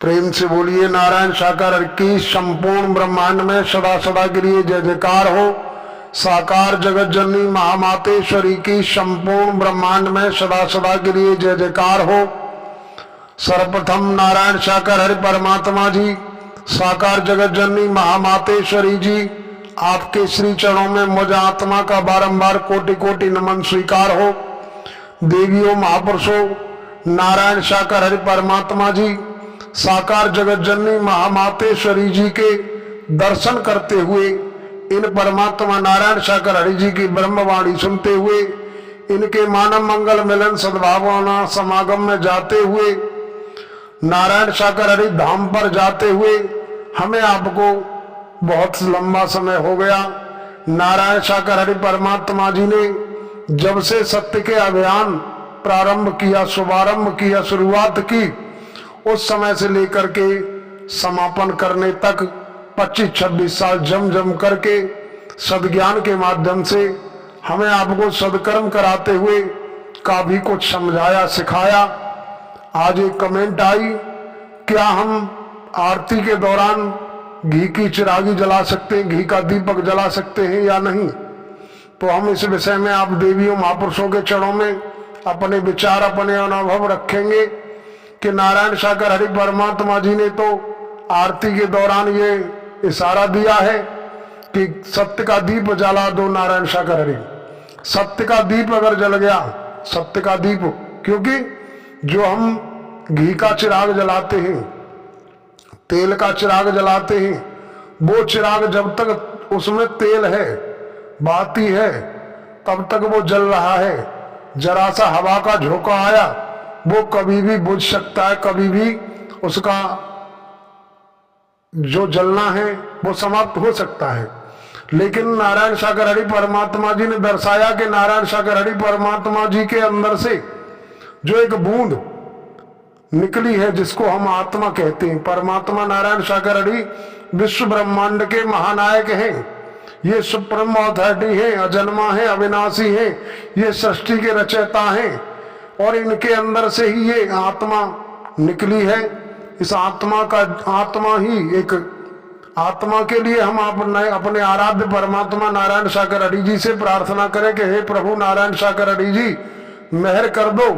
प्रेम से बोलिए नारायण साकार की संपूर्ण ब्रह्मांड में सदा सदा के लिए जय जयकार हो। साकार जगत जननी महामातेश्वरी की संपूर्ण ब्रह्मांड में सदा सदा के लिए जय जयकार हो। सर्वप्रथम नारायण साकार हरि परमात्मा जी, साकार जगत जननी महामातेश्वरी जी, आपके श्री चरणों में मुझ आत्मा का बारंबार कोटि कोटि नमन स्वीकार हो। देवियों महापुरुषों, नारायण साकार हरि परमात्मा जी, साकार जगत जननी महामातेश्वरी जी के दर्शन करते हुए, इन परमात्मा नारायण साकार हरि जी की ब्रह्मवाणी सुनते हुए, इनके मानव मंगल मिलन सद्भावना समागम में जाते हुए, नारायण साकार हरि धाम पर जाते हुए हमें आपको बहुत लंबा समय हो गया। नारायण साकार हरि परमात्मा जी ने जब से सत्य के अभियान प्रारंभ किया, शुभारंभ किया, शुरुआत की, उस समय से लेकर के समापन करने तक 25-26 साल जम जम करके सदज्ञान के माध्यम से हमें आपको सदकर्म कराते हुए काफी कुछ समझाया, सिखाया। आज एक कमेंट आई, क्या हम आरती के दौरान घी की चिरागी जला सकते हैं, घी का दीपक जला सकते हैं या नहीं? तो हम इस विषय में आप देवियों महापुरुषों के चरणों में अपने विचार, अपने अनुभव रखेंगे कि नारायण साकार हरि परमात्मा जी ने तो आरती के दौरान ये इशारा दिया है कि सत्य का दीप जला दो नारायण साकार हरि। सत्य का दीप अगर जल गया, सत्य का दीप, क्योंकि जो हम घी का चिराग जलाते हैं, तेल का चिराग जलाते हैं, वो चिराग जब तक उसमें तेल है, बाती है, तब तक वो जल रहा है। जरा सा हवा का झोंका आया, वो कभी भी बुझ सकता है, कभी भी उसका जो जलना है वो समाप्त हो सकता है। लेकिन नारायण साकार हरि परमात्मा जी ने दर्शाया कि नारायण साकार हरि परमात्मा जी के अंदर से जो एक बूंद निकली है, जिसको हम आत्मा कहते हैं। परमात्मा नारायण साकार हरि विश्व ब्रह्मांड के महानायक हैं, ये सुप्रीम अथॉरिटी है, अजन्मा है, अविनाशी है, ये सृष्टि के रचयिता हैं, और इनके अंदर से ही ये आत्मा निकली है। इस आत्मा का, आत्मा ही एक आत्मा के लिए हम अपने आराध्य परमात्मा नारायण साकार हरि जी से प्रार्थना करें कि हे प्रभु नारायण साकार हरि जी, मेहर कर दो,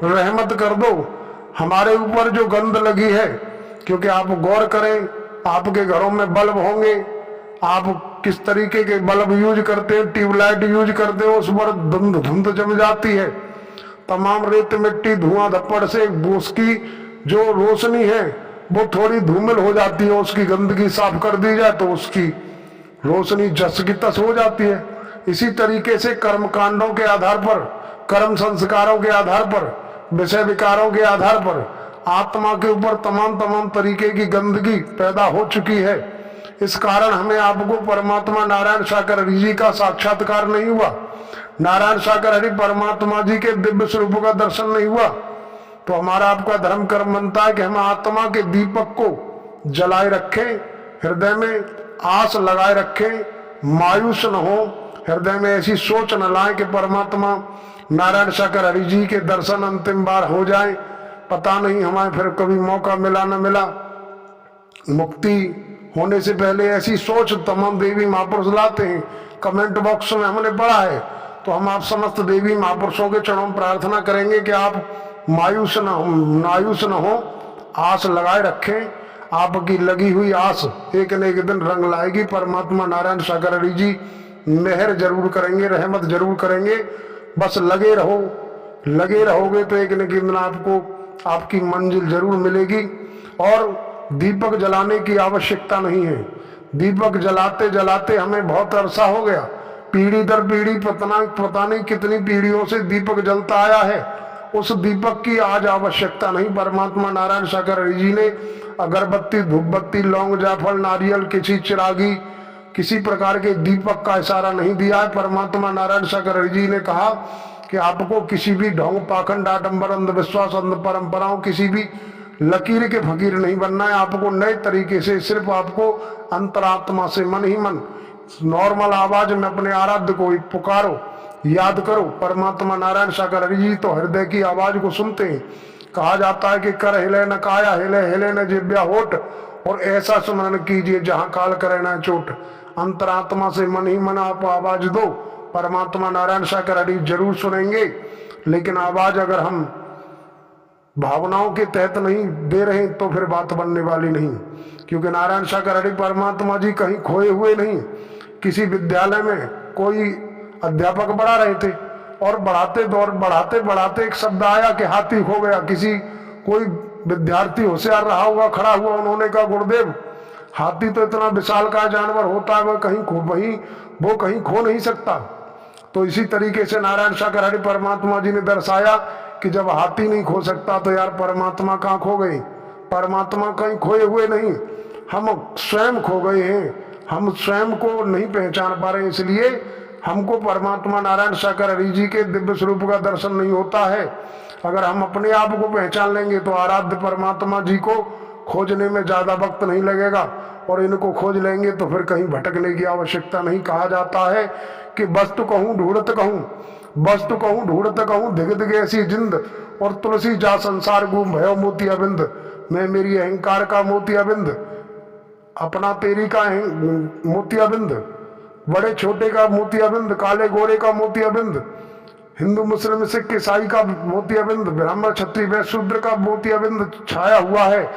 रहमत कर दो हमारे ऊपर जो गंध लगी है। क्योंकि आप गौर करें, आपके घरों में बल्ब होंगे, आप किस तरीके के बल्ब यूज करते हैं, ट्यूबलाइट यूज करते हो, उस पर धुंध धुंध जम जाती है। तमाम रेत मिट्टी धुआं धप्पड़ से उसकी जो रोशनी है वो थोड़ी धूमिल हो जाती है, उसकी गंदगी साफ कर दी जाए तो उसकी रोशनी जस की तस हो जाती है। इसी तरीके से कर्म कांडों के आधार पर, कर्म संस्कारों के आधार पर, विषय विकारों के आधार पर आत्मा के ऊपर तमाम तरीके की गंदगी पैदा हो चुकी है। इस कारण हमें आपको परमात्मा नारायण साकार हरि जी का साक्षात्कार नहीं हुआ, नारायण साकार हरि परमात्मा जी के दिव्य स्वरूप का दर्शन नहीं हुआ। तो हमारा आपका धर्म कर्म बनता है कि हम आत्मा के दीपक को जलाए रखें, हृदय में आस लगाए रखें, मायूस न हो, हृदय में ऐसी सोच न लाएं कि परमात्मा नारायण साकार हरि जी के दर्शन अंतिम बार हो जाए, पता नहीं हमें फिर कभी मौका मिला न मिला। मुक्ति होने से पहले ऐसी सोच तमाम देवी महापुरुष लाते हैं, कमेंट बॉक्स में हमने पढ़ा है। तो हम आप समस्त देवी महापुरुषों के चरणों में प्रार्थना करेंगे कि आप मायूस न हो, आस लगाए रखें। आपकी लगी हुई आस एक न एक दिन रंग लाएगी। परमात्मा नारायण साकार हरि जी मेहर जरूर करेंगे, रहमत जरूर करेंगे। बस लगे रहो, लगे रहोगे तो एक न एक दिन आपको आपकी मंजिल जरूर मिलेगी। और दीपक जलाने की आवश्यकता नहीं है। दीपक जलाते जलाते हमें बहुत अरसा हो गया, पीढ़ी दर पीढ़ी पता नहीं कितनी पीढ़ियों से दीपक जलता आया है। उस दीपक की आज आवश्यकता नहीं। परमात्मा नारायण साकार हरि जी ने अगरबत्ती, धूपबत्ती, लौंग, जायफल, नारियल, किसी चिरागी, किसी प्रकार के दीपक का इशारा नहीं दिया है। परमात्मा नारायण साकार हरि जी ने कहा कि आपको किसी भी ढोंग, पाखंड, आडंबर, अंधविश्वास, अंध परंपराओं, किसी भी लकीर के फकीर नहीं बनना है। आपको नए तरीके से, सिर्फ आपको अंतरात्मा से, मन ही मन, नॉर्मल आवाज में अपने आराध्य को पुकारो, याद करो। परमात्मा नारायण साकार हरि जी तो हृदय की आवाज को सुनते हैं। कहा जाता है कि कर हिले न काया, हिले हिले न जिब्या होठ, और ऐसा सुमरन कीजिए जहां काल करे न चोट। अंतरात्मा से मन ही मन आप आवाज दो, परमात्मा नारायण सागर हरि जरूर सुनेंगे। लेकिन आवाज अगर हम भावनाओं के तहत नहीं दे रहे तो फिर बात बनने वाली नहीं, क्योंकि नारायण सागर हरि परमात्मा जी कहीं खोए हुए नहीं। किसी विद्यालय में कोई अध्यापक पढ़ा रहे थे और बढ़ाते बढ़ाते एक शब्द आया कि हाथी खो गया। कोई विद्यार्थी होशियार रहा हुआ खड़ा हुआ, उन्होंने कहा गुरुदेव हाथी तो इतना विशालकाय जानवर होता है, वो कहीं खो नहीं सकता। तो इसी तरीके से नारायण सागर हरि परमात्मा जी ने दर्शाया कि जब हाथी नहीं खो सकता तो यार परमात्मा कहाँ खो गए? परमात्मा कहीं खोए हुए नहीं, हम स्वयं खो गए हैं। हम स्वयं को नहीं पहचान पा रहे, इसलिए हमको परमात्मा नारायण सागर हरि जी के दिव्य स्वरूप का दर्शन नहीं होता है। अगर हम अपने आप को पहचान लेंगे तो आराध्य परमात्मा जी को खोजने में ज्यादा वक्त नहीं लगेगा, और इनको खोज लेंगे तो फिर कहीं भटकने की आवश्यकता नहीं। कहा जाता है कि वस्तु कहूं ढूंढत कहूं, वस्तु कहूं ढूंढत कहूं, धिग धिग ऐसी जिंद, और तुलसी जा संसार गुम भयो मोतियाबिंद। मैं मेरी अहंकार का मोतियाबिंद, अपना तेरी का मोतियाबिंद, बड़े छोटे का मोतियाबिंद, काले गोरे का मोतियाबिंद, हिंदू मुस्लिम सिख ईसाई का मोतियाबिंद, ब्राह्मण क्षत्रिय वैश्य शूद्र का मोतियाबिंद छाया हुआ है।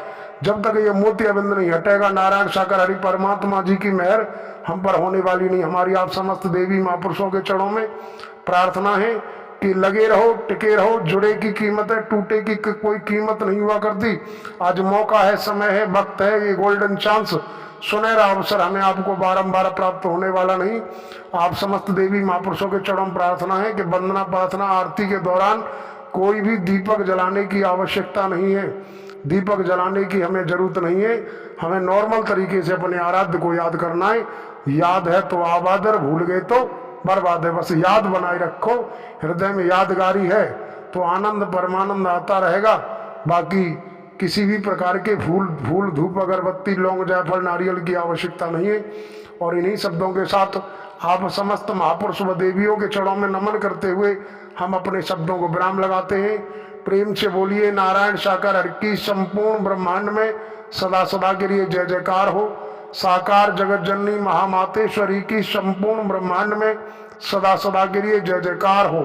जब तक ये मोतियाबिंद नहीं हटेगा, नारायण सागर हरि परमात्मा जी की मेहर हम पर होने वाली नहीं। हमारी आप समस्त देवी महापुरुषों के चरणों में प्रार्थना है कि लगे रहो, टिके रहो। जुड़े की कीमत है, टूटे की कोई कीमत नहीं हुआ करती। आज मौका है, समय है, वक्त है, ये गोल्डन चांस, सुनहरा अवसर हमें आपको बारंबार प्राप्त होने वाला नहीं। आप समस्त देवी महापुरुषों के चरण प्रार्थना है कि वंदना प्रार्थना आरती के दौरान कोई भी दीपक जलाने की आवश्यकता नहीं है, दीपक जलाने की हमें जरूरत नहीं है। हमें नॉर्मल तरीके से अपने आराध्य को याद करना है। याद है तो आबादर, भूल गए तो बर्बाद है। बस याद बनाए रखो, हृदय में यादगारी है तो आनंद परमानंद आता रहेगा। बाकी किसी भी प्रकार के फूल धूप अगरबत्ती लौंग जायफल नारियल की आवश्यकता नहीं है। और इन्हीं शब्दों के साथ आप समस्त महापुरुष व देवियों के चरणों में नमन करते हुए हम अपने शब्दों को विराम लगाते हैं। प्रेम से बोलिए नारायण सागर हरि की संपूर्ण ब्रह्मांड में सदा सदा के लिए जय जयकार हो। साकार जगत जननी महामातेश्वरी की संपूर्ण ब्रह्मांड में सदा सदा के लिए जय जयकार हो।